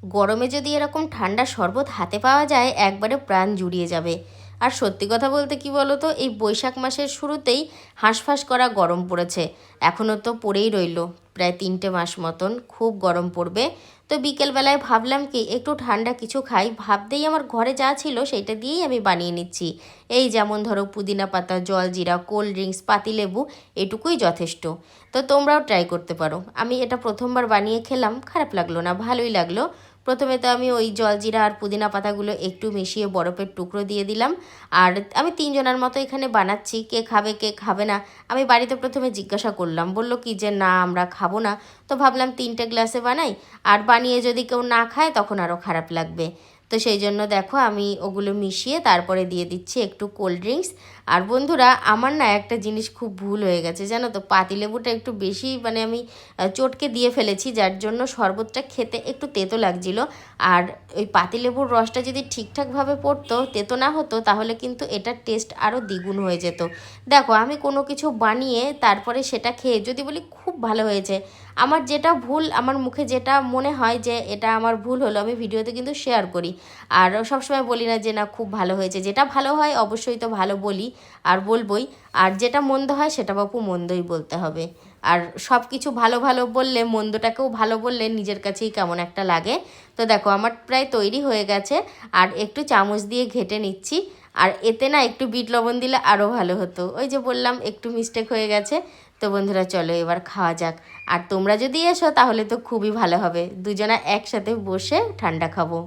গরমে যদি এরকম ঠান্ডা শরবত হাতে পাওয়া যায় একবারে প্রাণ জুড়িয়ে যাবে। আর সত্যি কথা বলতে কি বলো তো, এই বৈশাখ মাসের শুরুতেই হাঁসফাঁস করা গরম পড়েছে। এখনও তো পড়েই রইল প্রায় 3 মাস মতন, খুব গরম পড়বে। তো বিকেলবেলায় ভাবলাম কি একটু ঠান্ডা কিছু খাই, ভাবতেই আমার ঘরে যা ছিল সেইটা দিয়েই আমি বানিয়ে নিচ্ছি। এই যেমন ধরো পুদিনা পাতা, জলজিরা, কোল্ড ড্রিঙ্কস, পাতিলেবু, এটুকুই যথেষ্ট। তো তোমরাও ট্রাই করতে পারো। আমি এটা প্রথমবার বানিয়ে খেলাম, খারাপ লাগলো না, ভালোই লাগলো। প্রথমে তো আমি ওই জলজিরা আর পুদিনা পাতাগুলো একটু মিশিয়ে বরফের টুকরো দিয়ে দিলাম। আর আমি 3জনের মতো এখানে বানাচ্ছি, কে খাবে কে খাবে না আমি বাড়িতে প্রথমে জিজ্ঞাসা করলাম, বললো কি যে না আমরা খাবো না। তো ভাবলাম 3টে গ্লাসে বানাই, আর বানিয়ে যদি কেউ না খায় তখন আরও খারাপ লাগবে। তো সেই জন্য দেখো আমি ওগুলো মিশিয়ে তারপরে দিয়ে দিচ্ছি একটু কোল্ড ড্রিঙ্কস। আর বন্ধুরা, আমার না একটা জিনিস খুব ভুল হয়ে গেছে জানো তো, পাতিলেবুটা একটু বেশি আমি চটকে দিয়ে ফেলেছি, যার জন্য শরবতটা খেতে একটু তেতো লাগছিল। আর ওই পাতিলেবুর রসটা যদি ঠিকঠাকভাবে পড়তো, তেতো না হতো, তাহলে কিন্তু এটার টেস্ট আরও দ্বিগুণ হয়ে যেত। দেখো আমি কোনো কিছু বানিয়ে তারপরে সেটা খেয়ে যদি বলি খুব ভালো হয়েছে, আমার যেটা ভুল, আমার মুখে যেটা মনে হয় যে এটা আমার ভুল হলো, আমি ভিডিওতে কিন্তু শেয়ার করি। আর সবসময় বলি না যে না খুব ভালো হয়েছে, যেটা ভালো হয় অবশ্যই তো ভালো বলি আর বলবই। আর যেটা মন্দ হয় সেটা বাপু মন্দই বলতে হবে। আর সব কিছু ভালো ভালো বললে, মন্দটাকেও ভালো বললে নিজের কাছেই কেমন একটা লাগে। তো দেখো আমার প্রায় তৈরি হয়ে গেছে। আর একটু চামচ দিয়ে ঘেটে নিচ্ছি। আর এতে না একটু বিট লবণ দিলে আরও ভালো হতো, ওই যে বললাম একটু মিস্টেক হয়ে গেছে। তো বন্ধুরা চলো এবার খাওয়া যাক। আর তোমরা যদি এসো তাহলে তো খুবই ভালো হবে, দুজনা একসাথে বসে ঠান্ডা খাবো।